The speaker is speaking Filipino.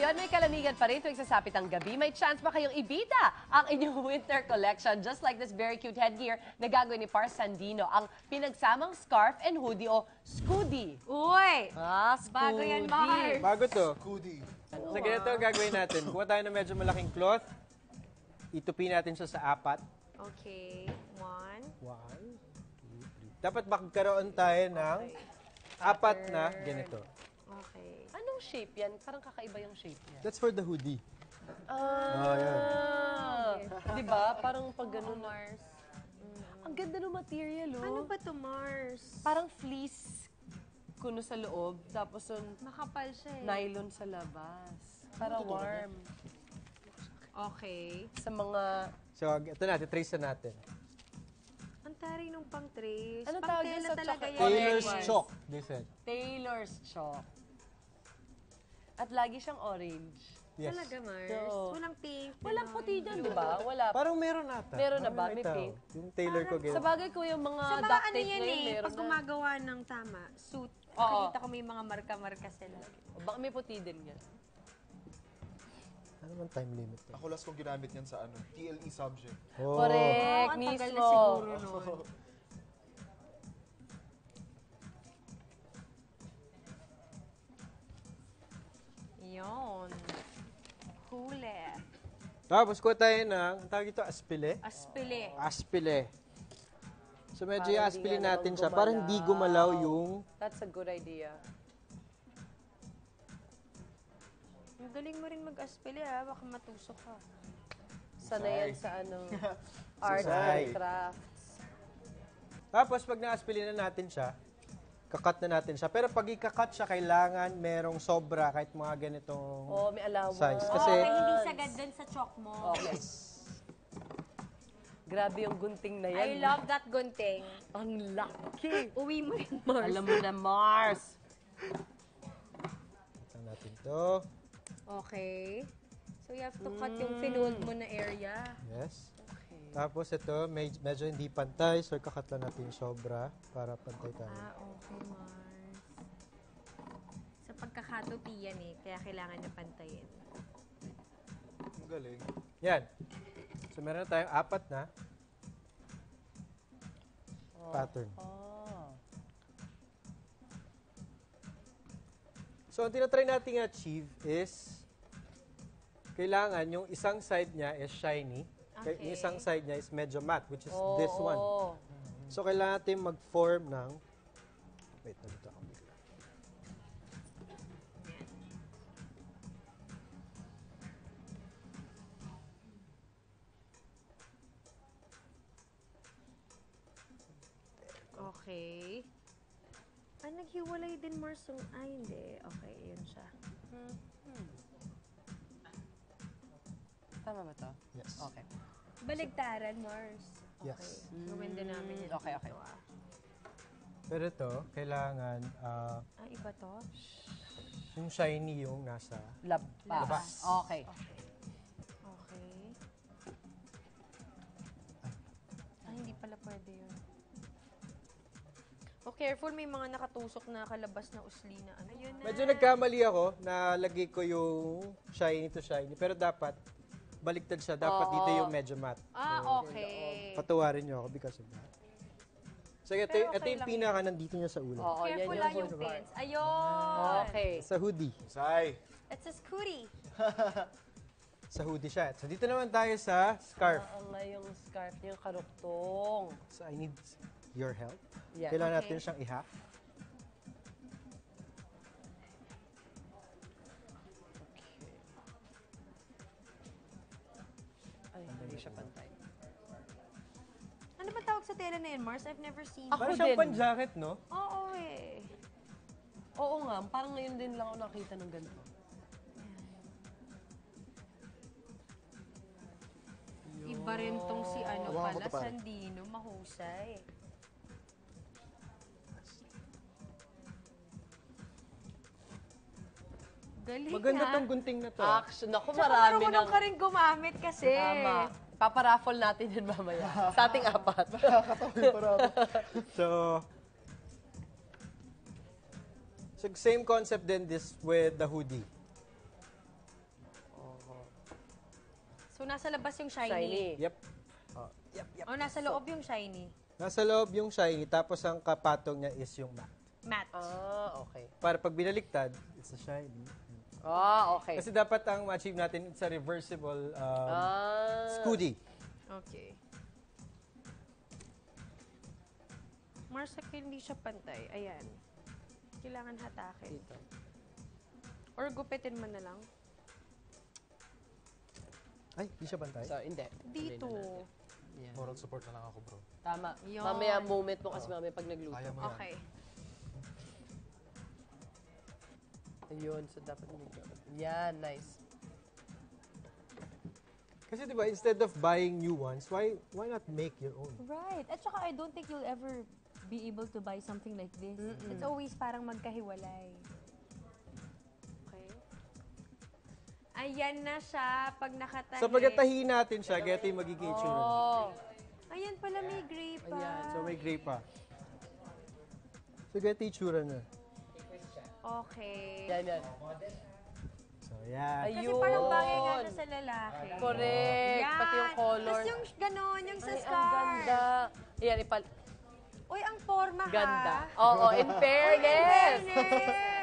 ngayon, may kalamigan pa rin tuwing sasapit ang gabi. May chance pa kayong ibida ang inyong winter collection. Just like this very cute headgear na gagawin ni Par Sandino, ang pinagsamang scarf and hoodie o Scudi. Uy! Scudi. Bago yan, Mars. Bago to. Goodie. Sa ganito gagawin natin. Kuha tayo ng medyo malaking cloth. Itupi natin siya sa apat. Okay. 1. 1, 2, 3. Dapat magkaroon tayo ng apat na ganito. Okay. Anong shape yan? Parang kakaiba yung shape niya. That's for the hoodie. Diba? Parang pag ganun. Mars. Ang ganda ng material, oh. Ano ba to, Mars? Parang fleece kuno sa loob, tapos yung Makapal siya eh. nylon sa labas. Para warm. Okay. Sa mga... So, ito natin, trace na natin. Ang tari nung pang-trace. Ano tawag yun Pang-tela sa talaga chocolate? yan. Taylor's Orange. chalk, they said. Taylor's chalk. At lagi siyang orange. Yes. Talaga, Mars? Oo. Walang pink. Walang ganon. puti dyan, di ba? Wala. Parang meron ata. Meron na ba? Parang May ito. pink? Yung Taylor ko Sa ganyan. bagay ko yung mga Sa mga duct ano tape yan na yun, eh, meron pag na. gumagawa ng tama, suit, Oo. nakita ko may mga marka-marka sila. Baka may puti din yan. Ano man time limit? Ako last kong ginamit yan sa ano, TLE subject. Oh. Correct, ang tagal mismo. na siguro nun. Yun. Huli. Tapos kuha tayo ng, ang tawag ito, aspile. Aspili. Aspile. So medyo Para i-aspile hindi nga natin naman siya para hindi gumalaw yung... That's a good idea. Ang galing mo rin mag-aspili ha, baka matusok ka. Sana yan sa ano, arts Susay. and crafts. Tapos pag na-aspile na natin siya, kakat na natin siya. Pero pag ikakat siya, kailangan merong sobra kahit mga ganitong Oh, may allowance. size. Oo, Kasi, okay, hindi sagad dun sa chalk mo. Okay. Grabe yung gunting na I yan. love that gunting. Ang laki. Uwi mo rin, Mars. Alam mo na, Mars. ito natin to. Okay. So you have to cut yung finold mo na area. Yes. Tapos ito, medyo hindi pantay. So kakat lang natin yung sobra para pantay tayo. Ah, okay, Mars. Sa pagkakatupi yan eh, kaya kailangan niya pantayin. Ang galing. Yan. So meron na tayong apat na pattern. Oh. So ang tinatry natin achieve is kailangan yung isang side niya is shiny. Okay. Yung isang side niya is medyo matte, which is this one. Oh. So kailangan natin mag-form ng... Wait, nalito ako bigla. Okay. Ah, naghiwalay din, Mars. Ah, hindi. Okay, yun siya. Tama ba to? Yes. Okay. Baligtaran, Mars. Okay. Yes. Gawin din namin yun. Okay, okay. dito, ah. Pero ito, kailangan Ah, iba to? yung shiny yung nasa... Labas. Okay. Okay. Ah, hindi pala pwede yun. Oh, careful. May mga nakatusok na kalabas na usli na ano. Ayun na. Medyo nagkamali ako na lagay ko yung shiny to shiny. Pero dapat, baliktad siya. Dapat dito yung medyo matte. Ah, okay. Patawarin niyo ako because of that. So ito, Pero ito okay yung lang pinaka nandito niya sa ulo. Oo, yan Careful yung lang yung good part. pins. Ayun! Okay. Sa hoodie. Say! It's a scooty. Sa hoodie siya. So dito naman tayo sa scarf. Ang yung scarf niya, yung karuktong. So I need your help. Yeah. Kailangan Okay. natin siyang i-half. Ay, hindi siya pantay. Ano ba tawag sa tela na yun, Mars? I've never seen Ako Parang din. siyang pan-jacket, no? Oo eh. Oo nga, parang ngayon din lang ako nakita ng ganito. Iba rin tong si ano Hawakan mo pala, to, pare. Sandino, mahusay. Galing Maganda ha? tong gunting na to. Action. Naku, Tsaka marami marunong ng... ka rin gumamit kasi. Tama. Paparaffle natin yun mamaya. Sa ating apat. So same concept din this with the hoodie. nasa labas yung shiny. Shiny. Yep. Oh, yep, yep. O, nasa loob yung shiny. Nasa loob yung shiny, tapos ang kapatong niya is yung matte. Matte. Okay. Para pag binaliktad, it's a shiny. Okay. Kasi dapat ang ma-achieve natin, it's a reversible Scooty. Okay. Marsa, hindi siya pantay. Ayan. Kailangan hatakin. Dito. Or gupitin mo na lang. Ay, di siya bantay? So, hindi. Dito. Tuloy na natin. Yan. Moral support na lang ako, bro. Tama. Yun. Mamaya moment mo kasi mamaya pag nagluto. Kaya mo yan. Okay. Ayun, so dapat nito. Yan, nice. Kasi di ba, instead of buying new ones, why not make your own? Right. At saka I don't think you'll ever be able to buy something like this. It's always parang magkahiwalay. Okay. Ayan na siya pag nakatahi. So pagkatahiin natin siya, ganito yung magiging itsura niya. Oh. Ayan pala, may gray pa. Ayan. So may gray pa. So ganito yung itsura niya. Okay. Yan, yan. So yan. Kasi Ayun. parang bagay nga siya sa lalaki. Correct. Yan. Pati yung color. Tapos yung ganon, yung sa Ay, scarf. ang ganda. Ayan, Uy, ang forma ha. Ganda. Oo, in fairness. Fairness.